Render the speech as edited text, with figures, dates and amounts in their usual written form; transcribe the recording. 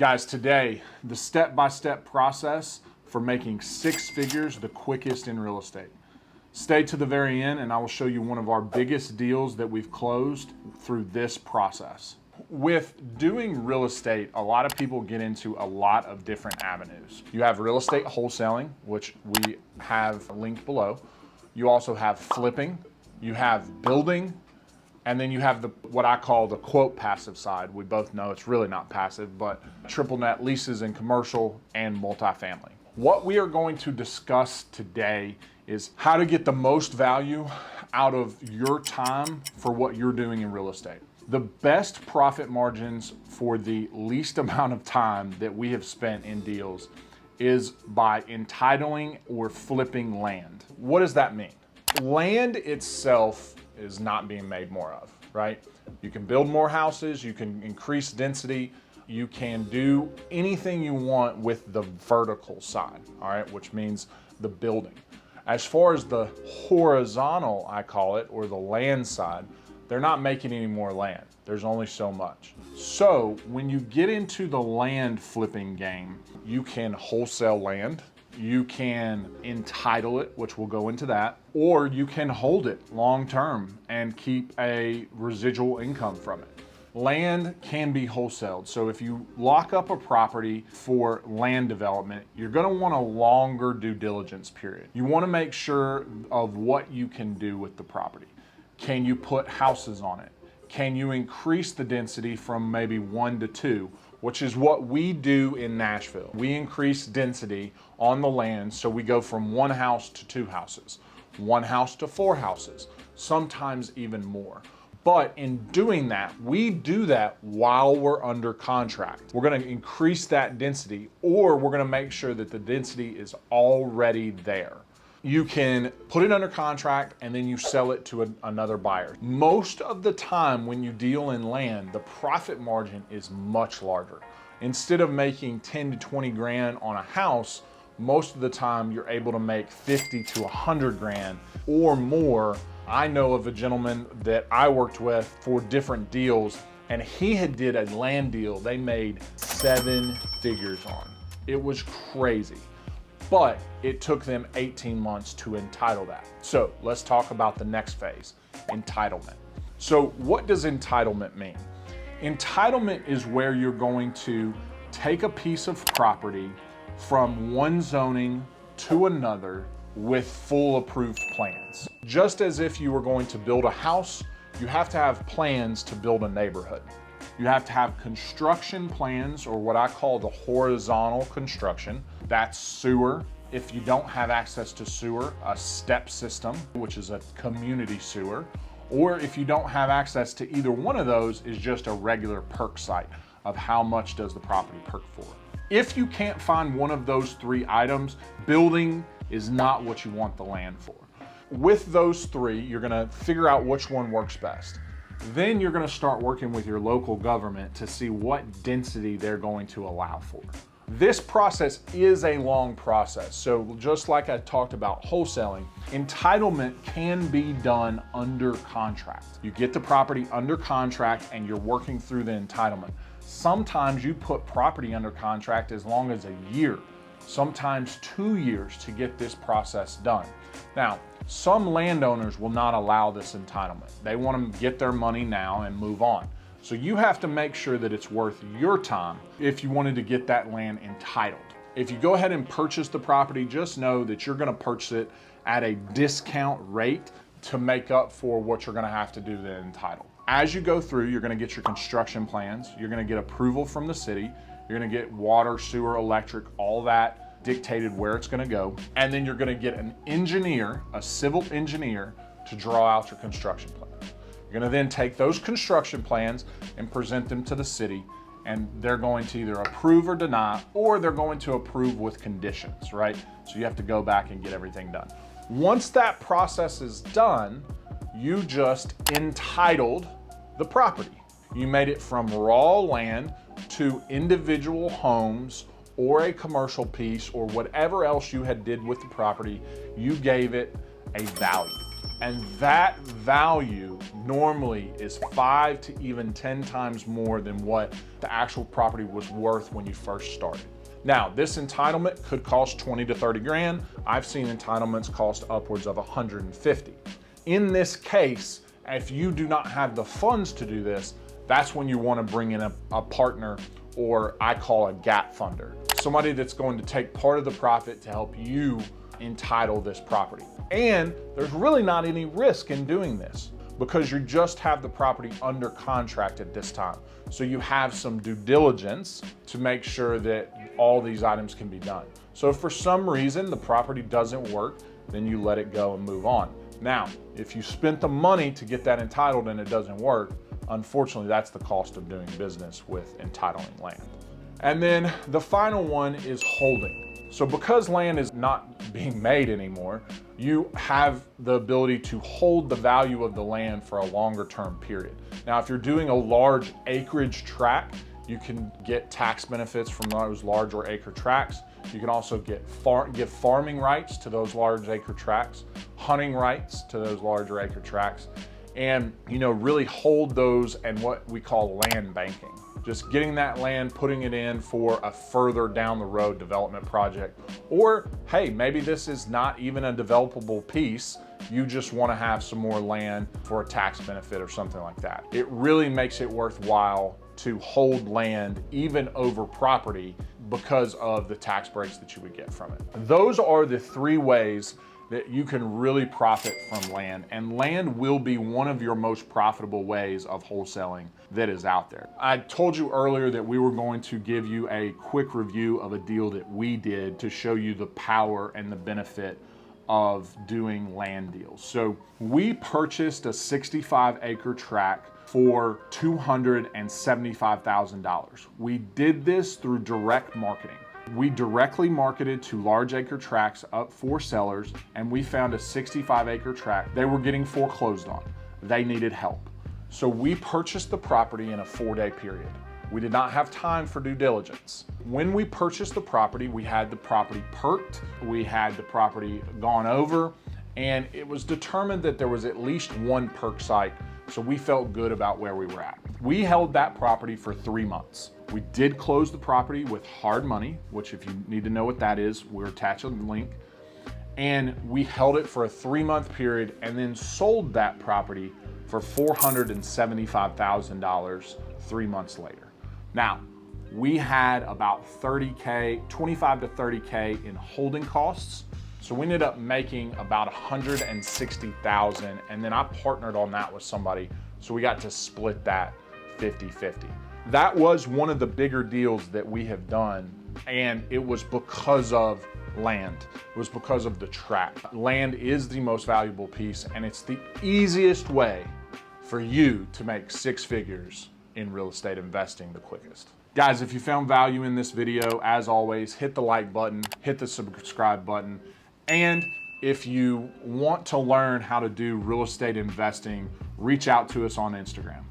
Guys, today, the step-by-step process for making 6 figures the quickest in real estate. Stay to the very end and I will show you one of our biggest deals that we've closed through this process. With doing real estate, a lot of people get into a lot of different avenues. You have real estate wholesaling, which we have linked below. You also have flipping, you have building, and then you have what I call the quote passive side. We both know it's really not passive, but triple net leases in commercial and multifamily. What we are going to discuss today is how to get the most value out of your time for what you're doing in real estate. The best profit margins for the least amount of time that we have spent in deals is by entitling or flipping land. What does that mean? Land itself is not being made more of, right? You can build more houses, you can increase density, you can do anything you want with the vertical side, all right, which means the building. As far as the horizontal, I call it, or the land side, they're not making any more land. There's only so much. So when you get into the land flipping game, you can wholesale land, you can entitle it, which we'll go into that, or you can hold it long term and keep a residual income from it. Land can be wholesaled. So if you lock up a property for land development, you're gonna want a longer due diligence period. You wanna make sure of what you can do with the property. Can you put houses on it? Can you increase the density from maybe 1 to 2, which is what we do in Nashville. We increase density on the land, so we go from 1 house to 2 houses, 1 house to 4 houses, sometimes even more. But in doing that, we do that while we're under contract. We're gonna increase that density, or we're gonna make sure that the density is already there. You can put it under contract and then you sell it to another buyer. Most of the time when you deal in land, the profit margin is much larger. Instead of making 10 to 20 grand on a house, most of the time you're able to make 50 to 100 grand or more. I know of a gentleman that I worked with for different deals, and he had did a land deal they made 7 figures on. It was crazy. But it took them 18 months to entitle that. So let's talk about the next phase, entitlement. So what does entitlement mean? Entitlement is where you're going to take a piece of property from one zoning to another with full approved plans. Just as if you were going to build a house, you have to have plans to build a neighborhood. You have to have construction plans, or what I call the horizontal construction. That's sewer. If you don't have access to sewer, a step system, which is a community sewer. Or if you don't have access to either one of those, is just a regular perk site of how much does the property perk for. If you can't find one of those 3 items, building is not what you want the land for. With those 3, you're gonna figure out which one works best. Then you're gonna start working with your local government to see what density they're going to allow for. This process is a long process. So just like I talked about wholesaling, entitlement can be done under contract. You get the property under contract and you're working through the entitlement. Sometimes you put property under contract as long as a year, sometimes 2 years to get this process done. Now, some landowners will not allow this entitlement. They want to get their money now and move on. So you have to make sure that it's worth your time if you wanted to get that land entitled. If you go ahead and purchase the property, just know that you're going to purchase it at a discount rate to make up for what you're going to have to do to entitle. As you go through, you're going to get your construction plans, you're going to get approval from the city, you're going to get water, sewer, electric, all that dictated where it's gonna go. And then you're gonna get an engineer, a civil engineer, to draw out your construction plan. You're gonna then take those construction plans and present them to the city, and they're going to either approve or deny, or they're going to approve with conditions, right? So you have to go back and get everything done. Once that process is done, you just entitled the property. You made it from raw land to individual homes or a commercial piece or whatever else you had did with the property. You gave it a value. And that value normally is 5 to even 10 times more than what the actual property was worth when you first started. Now, this entitlement could cost 20 to 30 grand. I've seen entitlements cost upwards of 150. In this case, if you do not have the funds to do this, that's when you want to bring in a partner, or I call a gap funder. Somebody that's going to take part of the profit to help you entitle this property. And there's really not any risk in doing this because you just have the property under contract at this time. So you have some due diligence to make sure that all these items can be done. So if for some reason the property doesn't work, then you let it go and move on. Now, if you spent the money to get that entitled and it doesn't work, unfortunately, that's the cost of doing business with entitling land. And then the final one is holding. So because land is not being made anymore, you have the ability to hold the value of the land for a longer term period. Now, if you're doing a large acreage tract, you can get tax benefits from those large or acre tracts. You can also give farming rights to those large acre tracts, hunting rights to those larger acre tracts, and really hold those and what we call land banking. Just getting that land, putting it in for a further down the road development project. Or, hey, maybe this is not even a developable piece. You just want to have some more land for a tax benefit or something like that. It really makes it worthwhile to hold land even over property because of the tax breaks that you would get from it. Those are the 3 ways that you can really profit from land, and land will be one of your most profitable ways of wholesaling that is out there. I told you earlier that we were going to give you a quick review of a deal that we did to show you the power and the benefit of doing land deals. So we purchased a 65-acre tract for $275,000. We did this through direct marketing. We directly marketed to large acre tracts up for sellers, and we found a 65-acre tract they were getting foreclosed on. They needed help. So we purchased the property in a 4-day period. We did not have time for due diligence. When we purchased the property, we had the property perked, we had the property gone over, and it was determined that there was at least one perk site, so we felt good about where we were at. We held that property for 3 months. We did close the property with hard money, which if you need to know what that is, we're attaching the link. And we held it for a 3-month period and then sold that property for $475,000 3 months later. Now, we had about 30K, 25 to 30K in holding costs. So we ended up making about 160,000, and then I partnered on that with somebody. So we got to split that 50-50. That was one of the bigger deals that we have done, and it was because of land. It was because of the tract. Land is the most valuable piece, and it's the easiest way for you to make 6 figures in real estate investing the quickest. Guys, if you found value in this video, as always, hit the like button, hit the subscribe button, and if you want to learn how to do real estate investing, reach out to us on Instagram.